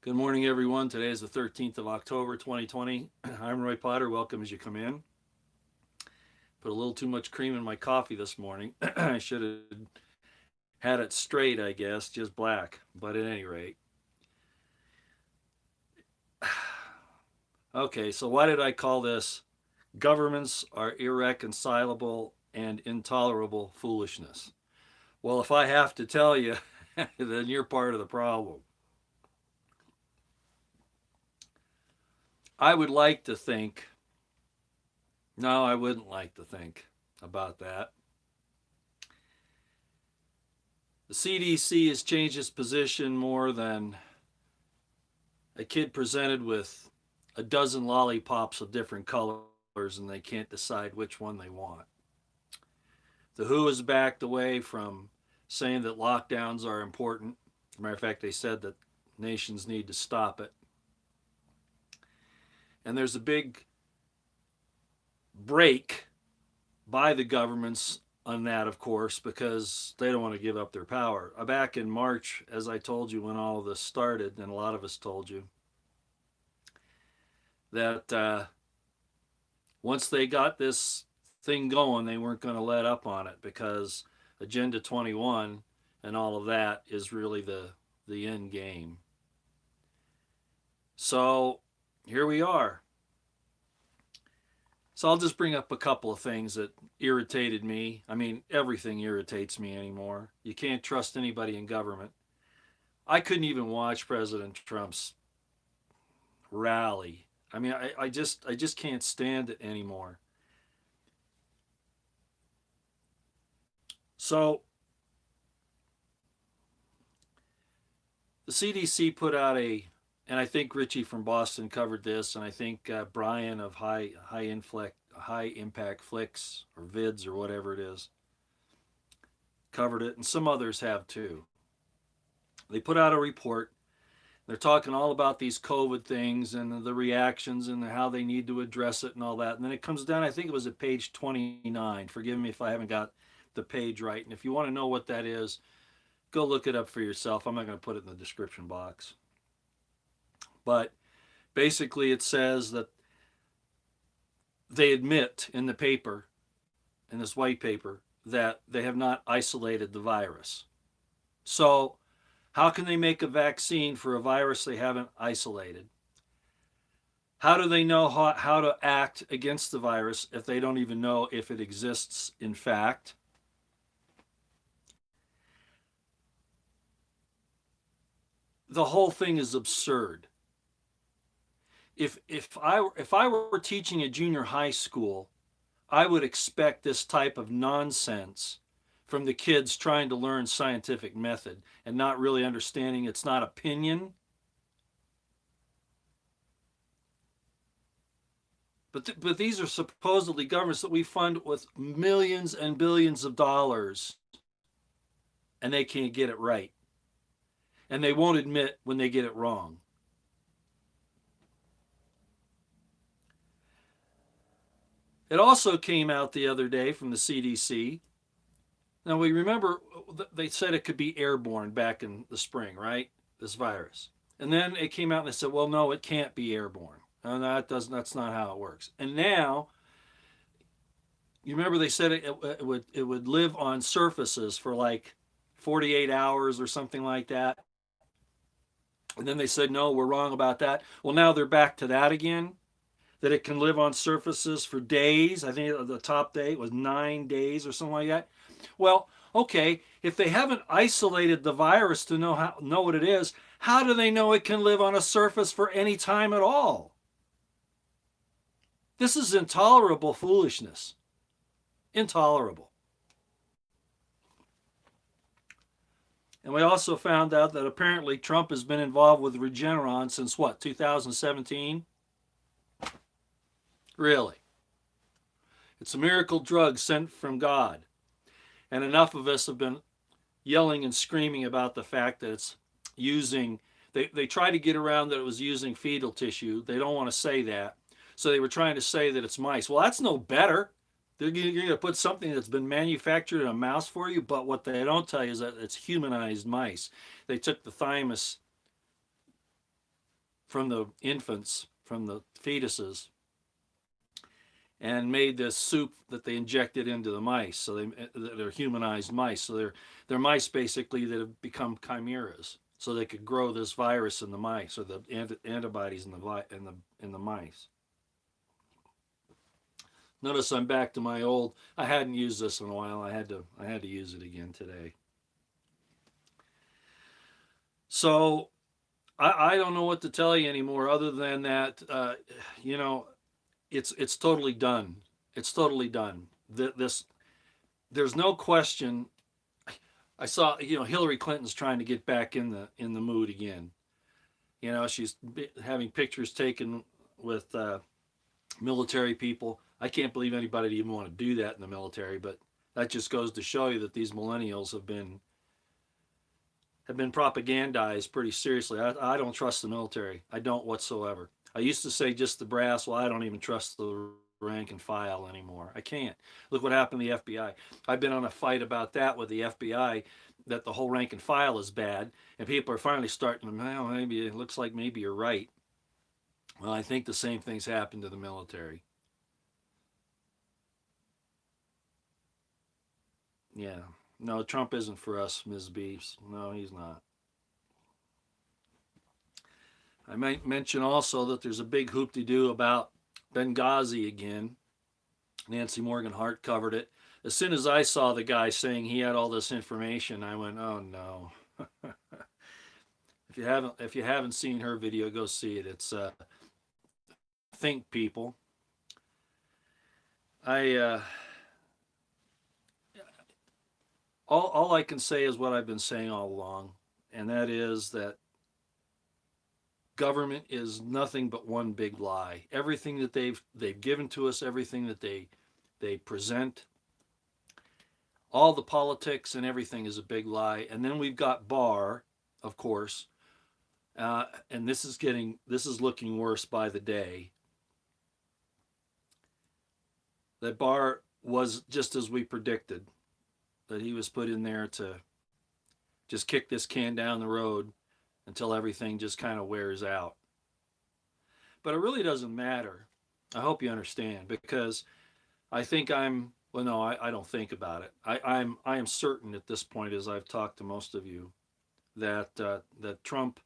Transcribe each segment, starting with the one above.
Good morning, everyone. Today is the 13th of October, 2020. I'm Roy Potter. Welcome as you come in. Put a little too much cream in my coffee this morning. I should have had it straight, I guess, just black. But at any rate. Okay, so why did I call this Governments Are Irreconcilable and Intolerable Foolishness? Well, if I have to tell you, then you're part of the problem. I would like to think, no, I wouldn't like to think about that. The CDC has changed its position more than a kid presented with a dozen lollipops of different colors and they can't decide which one they want. The WHO has backed away from saying that lockdowns are important. As a matter of fact, they said that nations need to stop it. And there's a big break by the governments on that, of course, because they don't want to give up their power. Back in March, as I told you when all of this started, and a lot of us told you, that once they got this thing going, they weren't going to let up on it because Agenda 21 and all of that is really the end game. So here we are. So I'll just bring up a couple of things that irritated me. I mean, everything irritates me anymore. You can't trust anybody in government. I couldn't even watch President Trump's rally. I mean, I just can't stand it anymore. So the CDC put out and I think Richie from Boston covered this, and I think Brian of High Impact Flicks or Vids or whatever it is covered it, and some others have too. They put out a report. They're talking all about these COVID things and the reactions and how they need to address it and all that. And then it comes down, I think it was at page 29. Forgive me if I haven't got the page right. And if you want to know what that is, go look it up for yourself. I'm not going to put it in the description box. But basically, it says that they admit in the paper, in this white paper, that they have not isolated the virus. So, how can they make a vaccine for a virus they haven't isolated? How do they know how to act against the virus if they don't even know if it exists in fact? The whole thing is absurd. If I were teaching a junior high school, I would expect this type of nonsense from the kids trying to learn scientific method and not really understanding it's not opinion. But these are supposedly governments that we fund with millions and billions of dollars, and they can't get it right. And they won't admit when they get it wrong. It also came out the other day from the CDC. Now, we remember they said it could be airborne back in the spring, right? This virus. And then it came out and they said, well, no, it can't be airborne. No, that's not how it works. And now, you remember they said it would live on surfaces for like 48 hours or something like that. And then they said, no, we're wrong about that. Well, now they're back to that again, that it can live on surfaces for days. I think the top day was 9 days or something like that. Well, okay, if they haven't isolated the virus to know what it is, how do they know it can live on a surface for any time at all? This is intolerable foolishness. Intolerable. And we also found out that apparently Trump has been involved with Regeneron since what, 2017? Really? It's a miracle drug sent from God. And enough of us have been yelling and screaming about the fact that it's using, they try to get around that it was using fetal tissue. They don't want to say that. So they were trying to say that it's mice. Well, that's no better. You're going to put something that's been manufactured in a mouse for you, but what they don't tell you is that it's humanized mice. They took the thymus from the infants, from the fetuses, and made this soup that they injected into the mice. So they're humanized mice. So they're mice basically that have become chimeras. So they could grow this virus in the mice, or the antibodies in the mice. Notice I'm back to my old. I hadn't used this in a while. I had to use it again today. So I don't know what to tell you anymore, other than that. You know, it's totally done. It's totally done. This there's no question. I saw, Hillary Clinton's trying to get back in the mood again. She's having pictures taken with military people. I can't believe anybody would even want to do that in the military, but that just goes to show you that these millennials have been propagandized pretty seriously. I don't trust the military. I don't whatsoever. I used to say just the brass. Well, I don't even trust the rank and file anymore. I can't. Look what happened to the FBI. I've been on a fight about that with the FBI, that the whole rank and file is bad, and people are finally starting to, well, maybe it looks like maybe you're right. Well, I think the same thing's happened to the military. Yeah. No, Trump isn't for us, Ms. Beefs. No, he's not. I might mention also that there's a big hoop-de-doo about Benghazi again. Nancy Morgan Hart covered it. As soon as I saw the guy saying he had all this information, I went, "Oh no!" If you haven't seen her video, go see it. It's Think People. I all I can say is what I've been saying all along, and that is that government is nothing but one big lie. Everything that they've given to us, everything that they present, all the politics and everything is a big lie. And then we've got Barr, of course, and this is looking worse by the day. That Barr was just as we predicted, that he was put in there to just kick this can down the road until everything just kind of wears out. But it really doesn't matter. I hope you understand, because I think well, no, I don't think about it. I am certain at this point, as I've talked to most of you, that Trump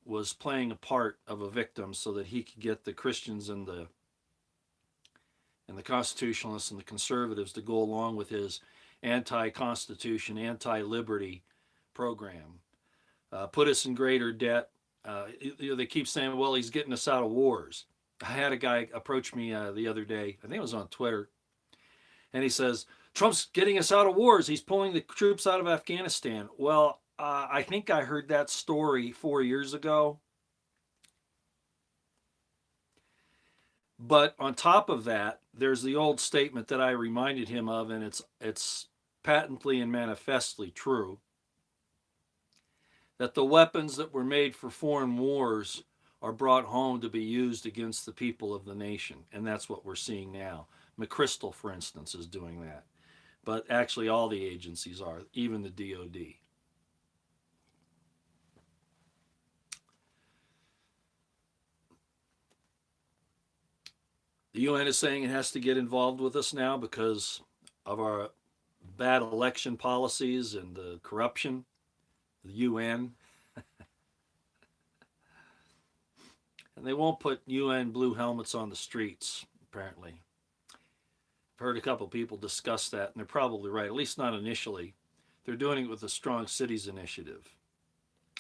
was playing a part of a victim so that he could get the Christians and the constitutionalists and the conservatives to go along with his anti-constitution, anti-liberty program. Put us in greater debt. They keep saying, well, he's getting us out of wars. I had a guy approach me the other day, I think it was on Twitter, and he says, Trump's getting us out of wars. He's pulling the troops out of Afghanistan. Well, I think I heard that story 4 years ago. But on top of that, there's the old statement that I reminded him of, and it's patently and manifestly true, that the weapons that were made for foreign wars are brought home to be used against the people of the nation. And that's what we're seeing now. McChrystal, for instance, is doing that. But actually all the agencies are, even the DOD. The UN is saying it has to get involved with us now because of our bad election policies and the corruption. The UN. And they won't put UN blue helmets on the streets, apparently. I've heard a couple people discuss that, and they're probably right, at least not initially. They're doing it with the Strong Cities Initiative.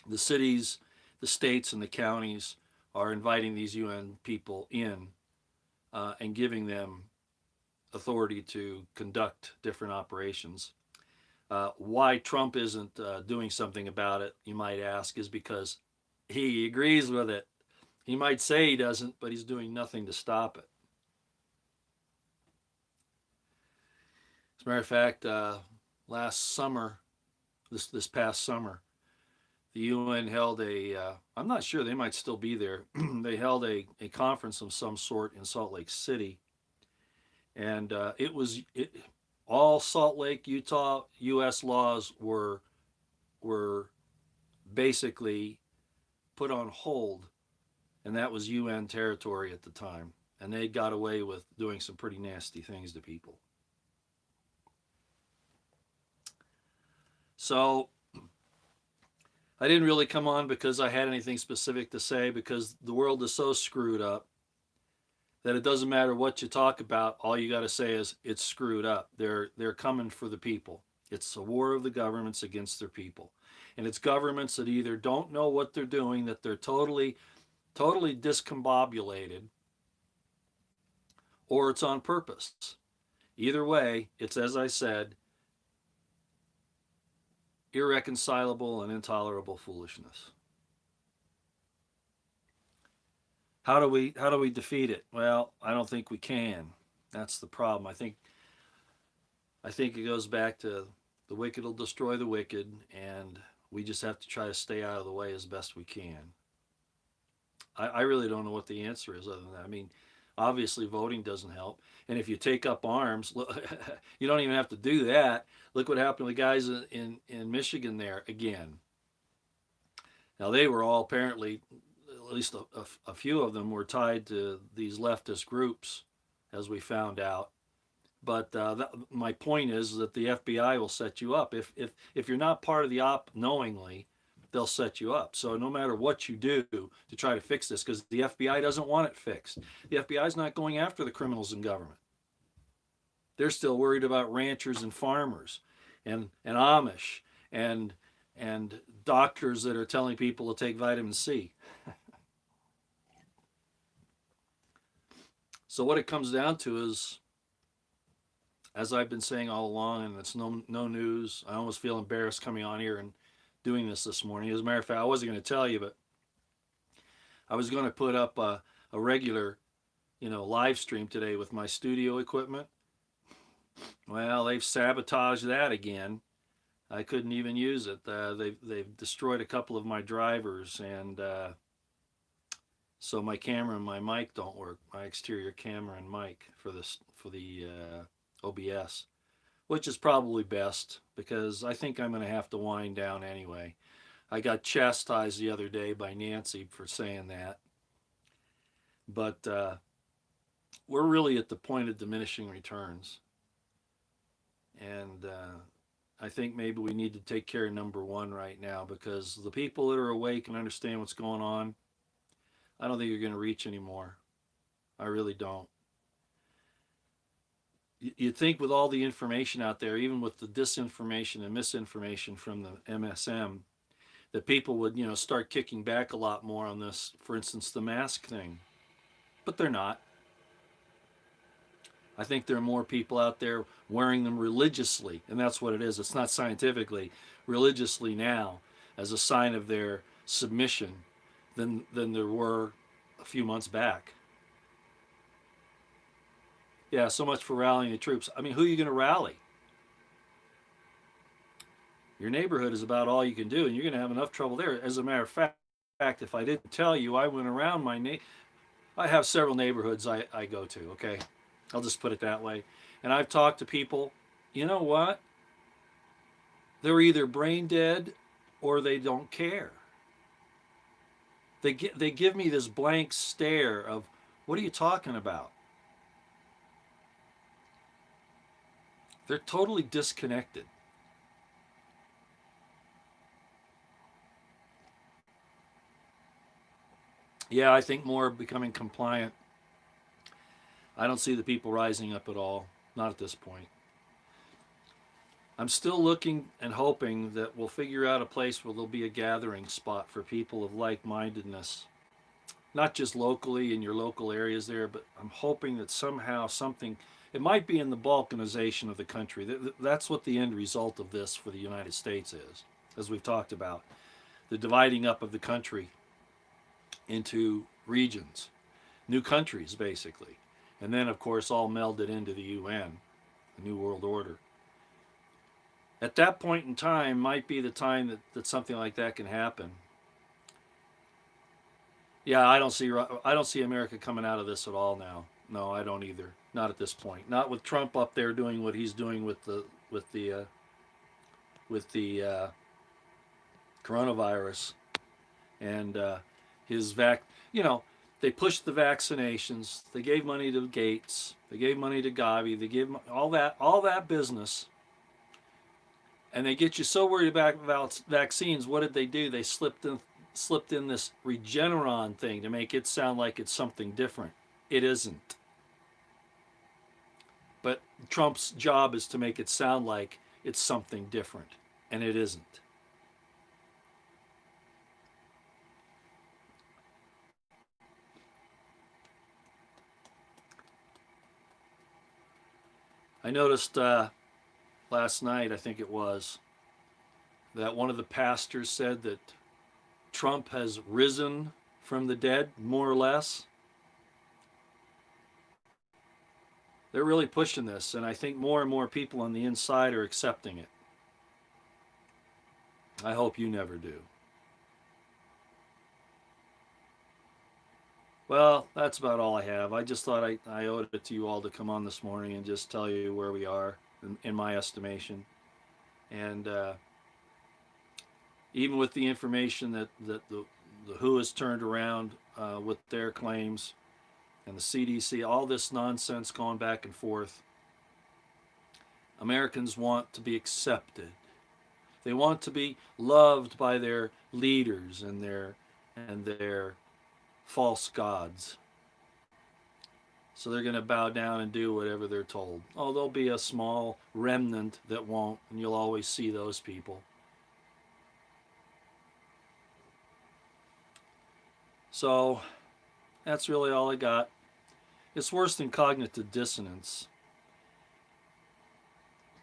The cities, the states, and the counties are inviting these UN people in and giving them authority to conduct different operations. Why Trump isn't doing something about it, you might ask, is because he agrees with it. He might say he doesn't, but he's doing nothing to stop it. As a matter of fact, last summer, this past summer, the UN held I'm not sure, they might still be there. They held a conference of some sort in Salt Lake City. And all Salt Lake, Utah, U.S. laws were basically put on hold, and that was UN territory at the time. And they got away with doing some pretty nasty things to people. So I didn't really come on because I had anything specific to say, because the world is so screwed up that it doesn't matter what you talk about. All you got to say is it's screwed up. They're coming for the people. It's a war of the governments against their people, and it's governments that either don't know what they're doing, that they're totally discombobulated, or it's on purpose. Either way, it's, as I said, irreconcilable and intolerable foolishness. How do we defeat it? Well, I don't think we can. That's the problem. I think it goes back to the wicked will destroy the wicked, and we just have to try to stay out of the way as best we can. I really don't know what the answer is other than that. I mean, obviously voting doesn't help, and if you take up arms, you don't even have to do that. Look what happened to the guys in Michigan there again. Now they were all apparently, at least a few of them were tied to these leftist groups, as we found out. But my point is that the FBI will set you up if you're not part of the op knowingly. They'll set you up. So no matter what you do to try to fix this, because the FBI doesn't want it fixed. The FBI is not going after the criminals in government. They're still worried about ranchers and farmers, and Amish, and doctors that are telling people to take vitamin C. So what it comes down to is, as I've been saying all along, and it's no news. I almost feel embarrassed coming on here and doing this morning. As a matter of fact, I wasn't going to tell you, but I was going to put up a regular, live stream today with my studio equipment. Well, they've sabotaged that again. I couldn't even use it. They've destroyed a couple of my drivers, and so my camera and my mic don't work. My exterior camera and mic for the OBS, which is probably best, because I think I'm going to have to wind down anyway. I got chastised the other day by Nancy for saying that. But we're really at the point of diminishing returns. And I think maybe we need to take care of number one right now, because the people that are awake and understand what's going on, I don't think you're going to reach anymore. I really don't. You'd think with all the information out there, even with the disinformation and misinformation from the MSM, that people would, start kicking back a lot more on this, for instance, the mask thing. But they're not. I think there are more people out there wearing them religiously, and that's what it is. It's not scientifically, religiously now, as a sign of their submission than there were a few months back. Yeah, so much for rallying the troops. I mean, who are you going to rally? Your neighborhood is about all you can do, and you're going to have enough trouble there. As a matter of fact, if I didn't tell you, I went around I have several neighborhoods I go to, okay? I'll just put it that way. And I've talked to people, you know what? They're either brain dead or they don't care. They give me this blank stare of, what are you talking about? They're totally disconnected. Yeah, I think more becoming compliant. I don't see the people rising up at all. Not at this point. I'm still looking and hoping that we'll figure out a place where there'll be a gathering spot for people of like-mindedness. Not just locally in your local areas there, but I'm hoping that somehow something, it might be in the Balkanization of the country. That's what the end result of this for the United States is, as we've talked about. The dividing up of the country into regions, new countries, basically. And then, of course, all melded into the UN, the New World Order. At that point in time might be the time that something like that can happen. Yeah, I don't see America coming out of this at all now. No, I don't either. Not at this point. Not with Trump up there doing what he's doing with the coronavirus and his You know, they pushed the vaccinations. They gave money to Gates. They gave money to Gavi. They gave all that business. And they get you so worried about vaccines. What did they do? They slipped in this Regeneron thing to make it sound like it's something different. It isn't. But Trump's job is to make it sound like it's something different, and it isn't. I noticed last night, I think it was, that one of the pastors said that Trump has risen from the dead, more or less. They're really pushing this, and I think more and more people on the inside are accepting it. I hope you never do. Well, that's about all I have. I just thought I owed it to you all to come on this morning and just tell you where we are in my estimation. And even with the information that the WHO has turned around with their claims and the CDC, all this nonsense going back and forth, Americans want to be accepted. They want to be loved by their leaders and their false gods. So they're going to bow down and do whatever they're told. Oh, there'll be a small remnant that won't, and you'll always see those people. So that's really all I got. It's worse than cognitive dissonance,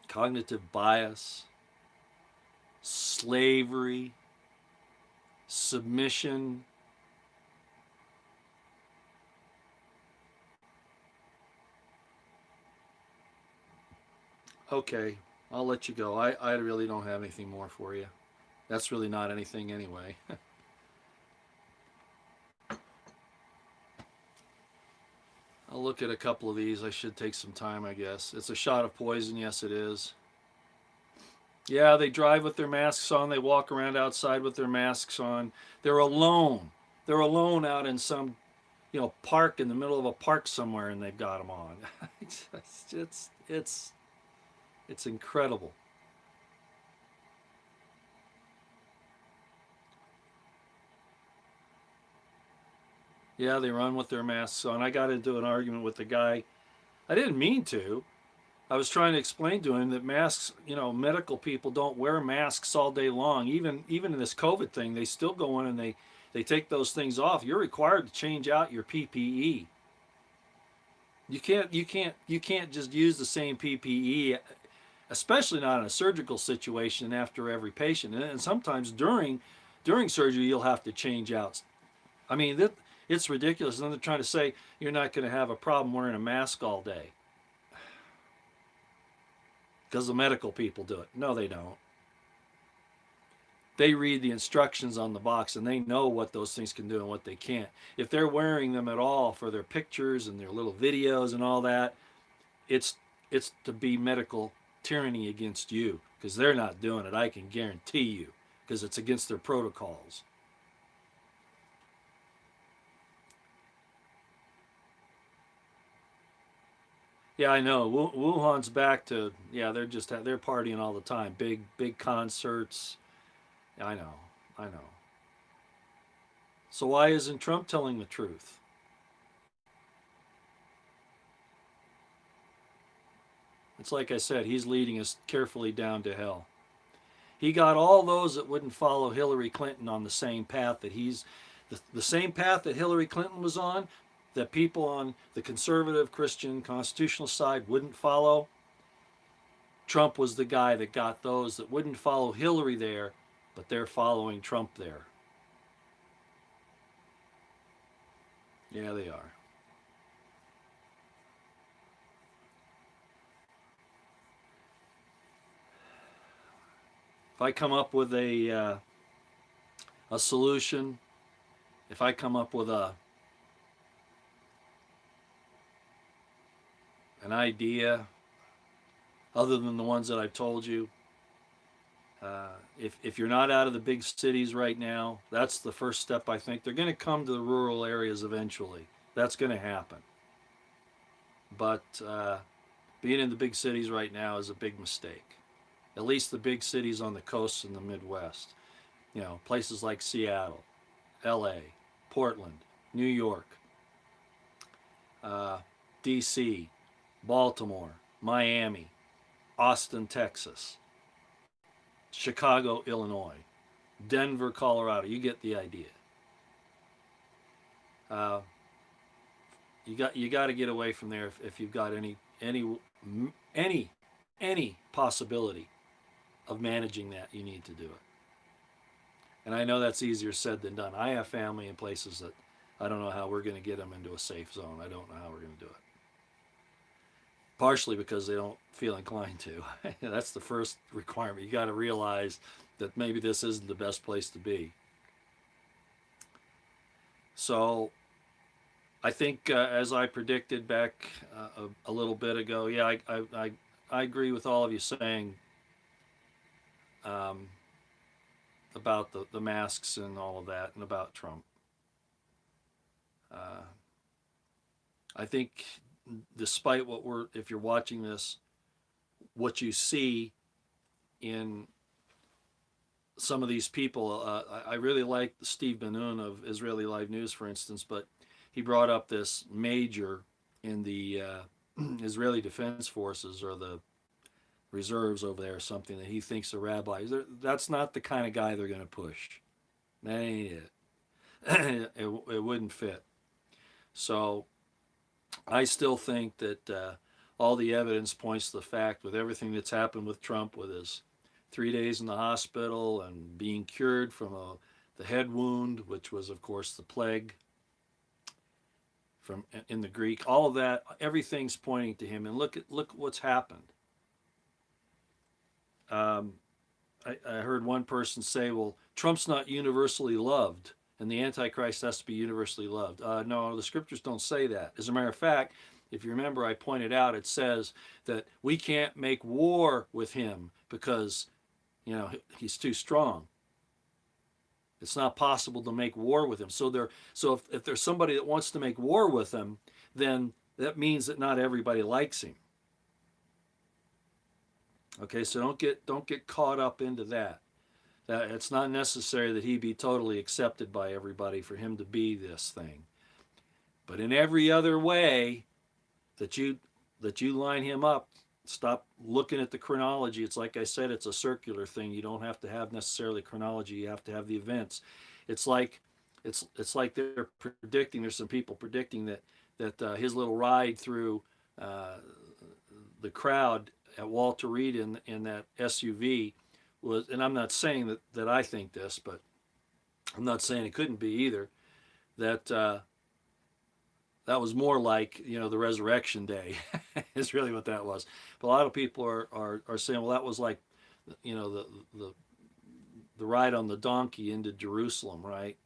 cognitive bias, slavery, submission. Okay, I'll let you go. I really don't have anything more for you. That's really not anything anyway. I'll look at a couple of these. I should take some time, I guess. It's a shot of poison. Yes, it is. Yeah, they drive with their masks on. They walk around outside with their masks on. They're alone. They're alone out in some, park in the middle of a park somewhere, and they've got them on. It's incredible. Yeah, they run with their masks on. I got into an argument with the guy. I didn't mean to. I was trying to explain to him that masks, medical people don't wear masks all day long. Even in this COVID thing, they still go in and they take those things off. You're required to change out your PPE. You can't just use the same PPE, especially not in a surgical situation after every patient. And sometimes during surgery, you'll have to change out. I mean, it's ridiculous. And they're trying to say you're not going to have a problem wearing a mask all day because the medical people do it. No, they don't. They read the instructions on the box and they know what those things can do and what they can't. If they're wearing them at all for their pictures and their little videos and all that, it's to be medical tyranny against you because they're not doing it. I can guarantee you, because it's against their protocols. Yeah, I know. Wuhan's back to, yeah, they're partying all the time. Big concerts. I know. I know. So why isn't Trump telling the truth? It's like I said, he's leading us carefully down to hell. He got all those that wouldn't follow Hillary Clinton on the same path that the same path that Hillary Clinton was on, that people on the conservative Christian constitutional side wouldn't follow. Trump was the guy that got those that wouldn't follow Hillary there, but they're following Trump there. Yeah, they are. If I come up with a solution, if I come up with an idea other than the ones that I've told you. If you're not out of the big cities right now, that's the first step, I think. They're going to come to the rural areas eventually. That's going to happen. But being in the big cities right now is a big mistake. At least the big cities on the coasts in the Midwest. You know, places like Seattle, LA, Portland, New York, DC, Baltimore, Miami, Austin, Texas, Chicago, Illinois, Denver, Colorado. You get the idea. You got to get away from there if you've got any possibility of managing that. You need to do it. And I know that's easier said than done. I have family in places that I don't know how we're going to get them into a safe zone. I don't know how we're going to do it. Partially because they don't feel inclined to. That's the first requirement. You got to realize that maybe this isn't the best place to be. So I think, as I predicted back a little bit ago, yeah, I agree with all of you saying about the masks and all of that, and about Trump. I think, despite if you're watching this, what you see in some of these people, I really like Steve Ben-Nun of Israeli Live News, for instance, but he brought up this major in the Israeli Defense Forces, or the reserves over there, or something, that he thinks a rabbi. That's not the kind of guy they're going to push. That ain't it. It wouldn't fit. So I still think that all the evidence points to the fact, with everything that's happened with Trump, with his 3 days in the hospital and being cured from the head wound, which was, of course, the plague from in the Greek, all of that, everything's pointing to him. And look what's happened. I heard one person say, well, Trump's not universally loved, and the Antichrist has to be universally loved. No, the scriptures don't say that. As a matter of fact, if you remember, I pointed out, it says that we can't make war with him because, he's too strong. It's not possible to make war with him. So if there's somebody that wants to make war with him, then that means that not everybody likes him. Okay, so don't get caught up into that. It's not necessary that he be totally accepted by everybody for him to be this thing. But in every other way that you line him up, stop looking at the chronology. It's like I said, it's a circular thing. You don't have to have necessarily chronology. You have to have the events. It's like they're predicting. There's some people predicting that his little ride through the crowd at Walter Reed in that SUV was, and I'm not saying that I think this, but I'm not saying it couldn't be either, that that was more like, the resurrection day is really what that was. But a lot of people are saying, well, that was like, the ride on the donkey into Jerusalem, right?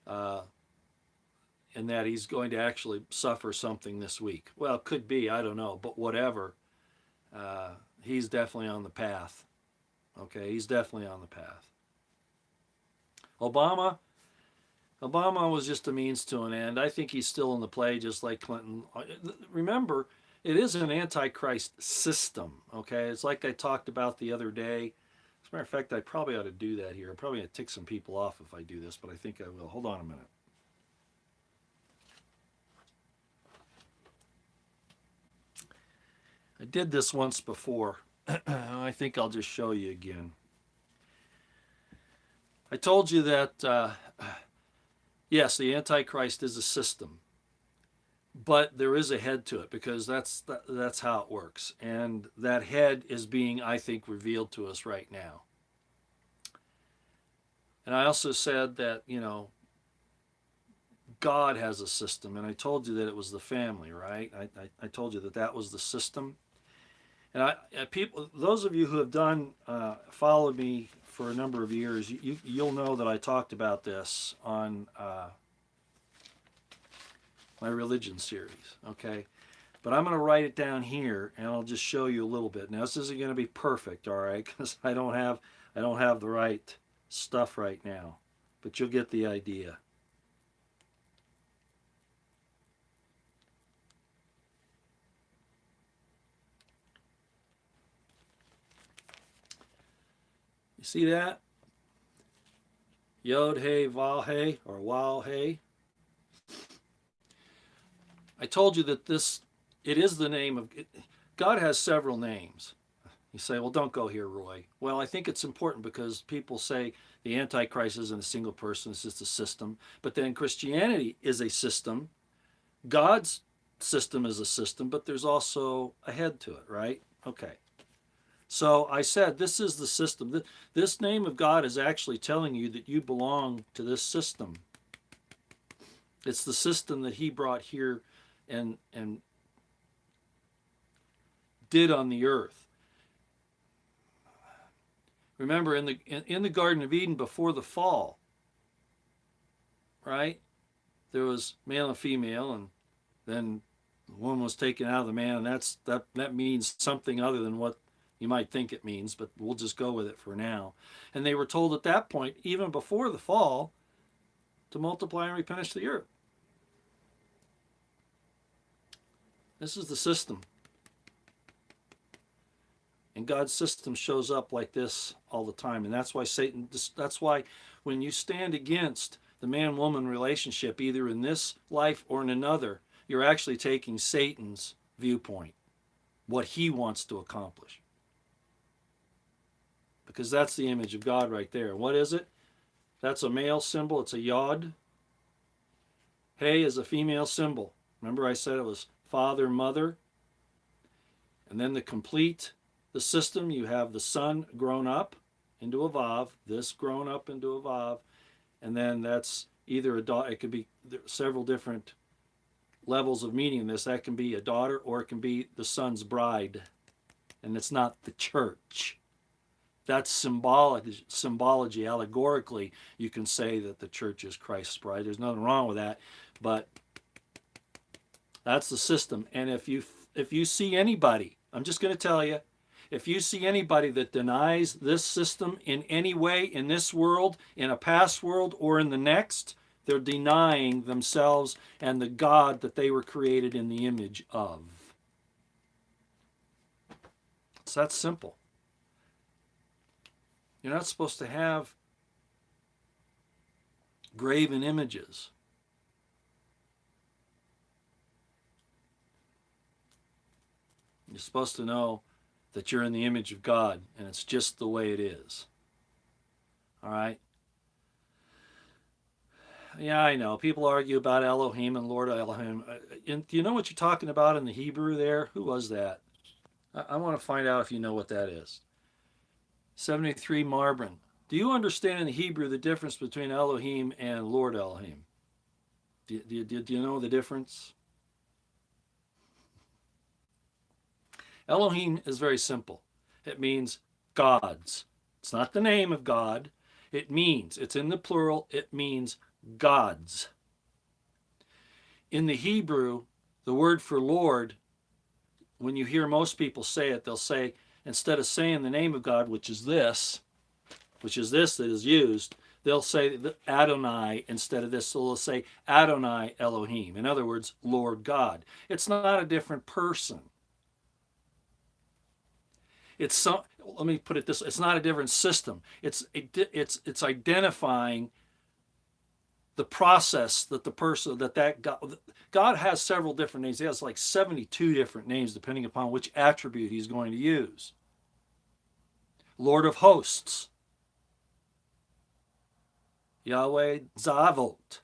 And that he's going to actually suffer something this week. Well, it could be, I don't know, but whatever. He's definitely on the path. Okay, he's definitely on the path. Obama was just a means to an end. I think he's still in the play, just like Clinton. Remember, it is an Antichrist system, okay? It's like I talked about the other day. As a matter of fact, I probably ought to do that here. I'm probably going to tick some people off if I do this, but I think I will. Hold on a minute. I did this once before. I think I'll just show you again. I told you that, yes, the Antichrist is a system, but there is a head to it, because that's how it works. And that head is being, I think, revealed to us right now. And I also said that, God has a system, and I told you that it was the family, right? I told you that was the system. And people, those of you who have followed me for a number of years, you'll know that I talked about this on my religion series, okay? But I'm going to write it down here, and I'll just show you a little bit. Now, this isn't going to be perfect, all right, because I don't have the right stuff right now. But you'll get the idea. You see that? Yod He Vav He, or Waw He. I told you that it is the name of God. Has several names. You say, well, don't go here, Roy. Well, I think it's important because people say the Antichrist isn't a single person, it's just a system. But then Christianity is a system. God's system is a system, but there's also a head to it, right? Okay. So I said, this is the system. This name of God is actually telling you that you belong to this system. It's the system that he brought here and did on the earth. Remember, in the Garden of Eden before the fall, right? There was male and female, and then the woman was taken out of the man, and that means something other than what you might think it means, but we'll just go with it for now. And they were told at that point, even before the fall, to multiply and replenish the earth. This is the system. And God's system shows up like this all the time. And that's why when you stand against the man-woman relationship, either in this life or in another, you're actually taking Satan's viewpoint, what he wants to accomplish. Because that's the image of God right there. What is it? That's a male symbol. It's a yod. Hey is a female symbol. Remember I said it was father, mother. And then the system, you have the son grown up into a vav, this grown up into a vav, and then that's either a daughter. It could be several different levels of meaning in this. That can be a daughter, or it can be the son's bride, and it's not the church. That's symbology. Allegorically, you can say that the church is Christ's bride. There's nothing wrong with that, but that's the system. And if you see anybody, I'm just going to tell you, if you see anybody that denies this system in any way in this world, in a past world, or in the next, they're denying themselves and the God that they were created in the image of. It's that simple. You're not supposed to have graven images. You're supposed to know that you're in the image of God, and it's just the way it is. All right? Yeah, I know. People argue about Elohim and Lord Elohim. Do you know what you're talking about in the Hebrew there? Who was that? I want to find out if you know what that is. 73 Marbrin. Do you understand in the Hebrew the difference between Elohim and Lord Elohim? Do you know the difference? Elohim is very simple. It means gods. It's not the name of God. It's in the plural, it means gods. In the Hebrew, the word for Lord, when you hear most people say it, they'll say, instead of saying the name of God, which is this that is used, they'll say Adonai instead of this. So they'll say Adonai Elohim. In other words, Lord God. It's not a different person. Let me put it this way. It's not a different system. It's identifying the process that the person, that God has several different names. He has like 72 different names depending upon which attribute he's going to use. Lord of hosts. Yahweh Zavot.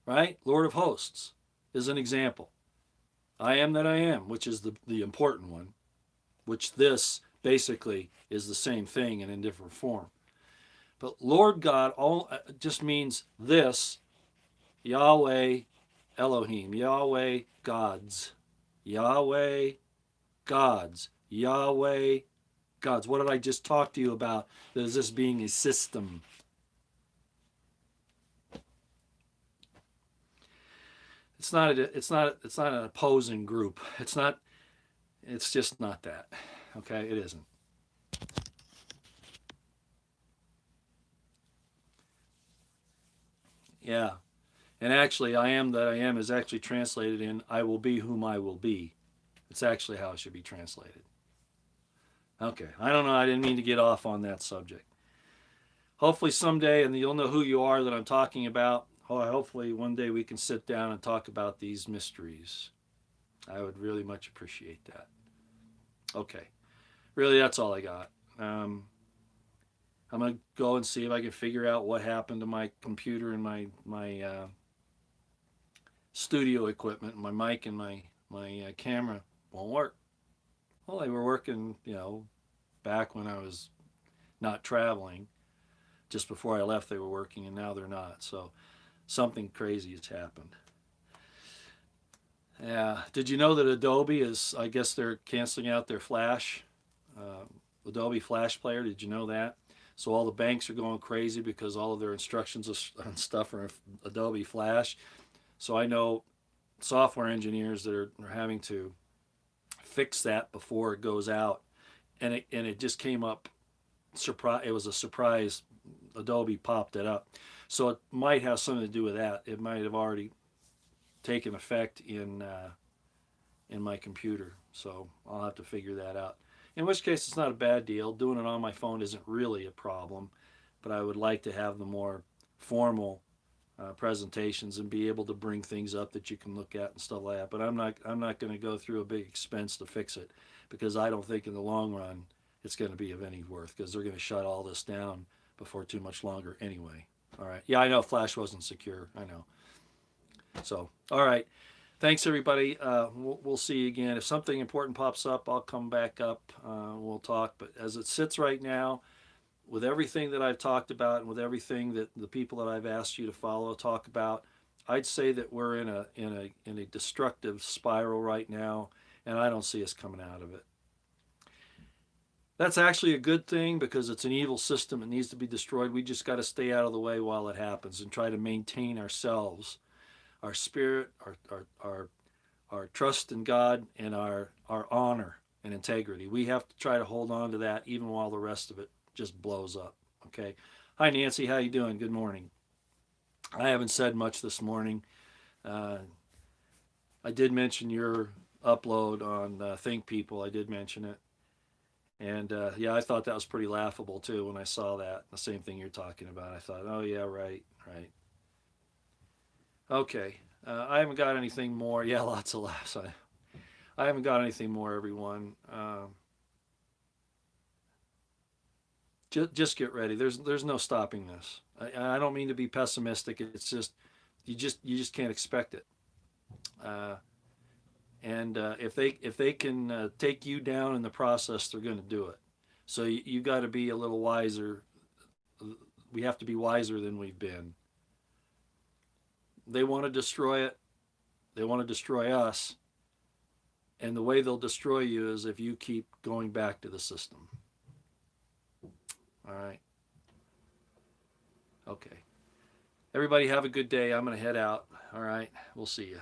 Right? Lord of hosts is an example. I am that I am, which is the important one, which this basically is the same thing and in different form. But Lord God just means this, Yahweh Elohim, Yahweh gods, Yahweh gods, Yahweh gods. What did I just talk to you about? That is this being a system. it's not an opposing group. It's just not that. Okay, it isn't. Yeah. And actually, I am that I am is actually translated in I will be whom I will be. It's actually how it should be translated. Okay. I don't know. I didn't mean to get off on that subject. Hopefully someday, and you'll know who you are that I'm talking about. Hopefully one day we can sit down and talk about these mysteries. I would really much appreciate that. Okay. Really, that's all I got. I'm gonna go and see if I can figure out what happened to my computer and my studio equipment. My mic and my camera won't work. Well, they were working, back when I was not traveling. Just before I left, they were working, and now they're not. So something crazy has happened. Yeah. Did you know that Adobe is? I guess they're canceling out their Flash, uh, Adobe Flash Player. Did you know that? So all the banks are going crazy because all of their instructions and stuff are in Adobe Flash. So I know software engineers that are having to fix that before it goes out, and it just came up. Surprise! It was a surprise. Adobe popped it up, so it might have something to do with that. It might have already taken effect in my computer, so I'll have to figure that out. In which case, it's not a bad deal. Doing it on my phone isn't really a problem, but I would like to have the more formal presentations and be able to bring things up that you can look at and stuff like that. But I'm not going to go through a big expense to fix it, because I don't think in the long run it's going to be of any worth, because they're going to shut all this down before too much longer anyway. All right. Yeah, I know Flash wasn't secure. I know. So, all right. Thanks, everybody. We'll see you again. If something important pops up, I'll come back up. We'll talk. But as it sits right now, with everything that I've talked about and with everything that the people that I've asked you to follow talk about, I'd say that we're in a destructive spiral right now, and I don't see us coming out of it. That's actually a good thing, because it's an evil system. It needs to be destroyed. We just got to stay out of the way while it happens and try to maintain ourselves, our spirit, our trust in God, and our honor and integrity. We have to try to hold on to that even while the rest of it just blows up. Okay. Hi, Nancy. How you doing? Good morning. I haven't said much this morning. Uh, I did mention your upload on Think People. I did mention it. And yeah, I thought that was pretty laughable too when I saw that. The same thing you're talking about. I thought, oh yeah, right, right. Okay. I haven't got anything more. Yeah, lots of laughs. I haven't got anything more, everyone. Just get ready. There's no stopping this. I don't mean to be pessimistic. It's just can't expect it. Uh, and if they can take you down in the process, they're going to do it. So you got to be a little wiser. We have to be wiser than we've been. They want to destroy it. They want to destroy us. And the way they'll destroy you is if you keep going back to the system. All right. Okay. Everybody have a good day. I'm going to head out. All right. We'll see you.